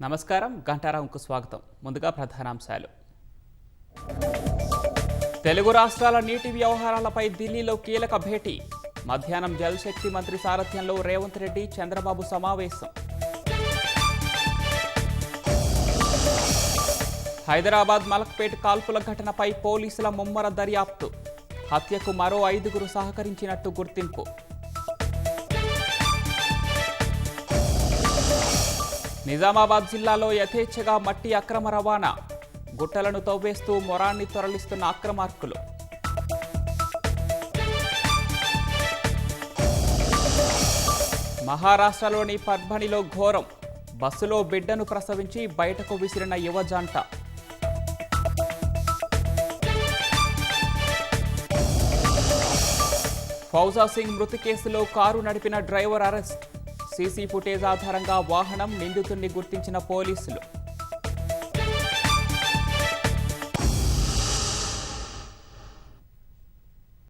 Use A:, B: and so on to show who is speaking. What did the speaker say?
A: నమస్కారం గంటారాంకు స్వాగతం. ముందుగా ప్రధానాంశాలు. తెలుగు రాష్ట్రాల నీటి వ్యవహారాలపై ఢిల్లీలో కీలక భేటీ. మధ్యాహ్నం జల్ శక్తి మంత్రి సారథ్యంలో రేవంత్ రెడ్డి చంద్రబాబు సమావేశం. హైదరాబాద్ మలక్పేట్ కాల్పుల ఘటనపై పోలీసుల ముమ్మర దర్యాప్తు. హత్యకు మరో 5గురు సహకరించినట్టు గుర్తింపు. నిజామాబాద్ జిల్లాలో యథేచ్ఛగా మట్టి అక్రమ రవాణా. గుట్టలను తవ్వేస్తూ మొరాన్ని తరలిస్తున్న అక్రమార్కులు. మహారాష్ట్రలోని పర్భణిలో ఘోరం. బస్సులో బిడ్డను ప్రసవించి బయటకు విసిరిన యువజంట. ఫౌజా సింగ్ మృతి కేసులో కారు నడిపిన డ్రైవర్ అరెస్ట్. సీసీ ఫుటేజ్ ఆధారంగా వాహనం నిందితుడిని గుర్తించిన పోలీసులు.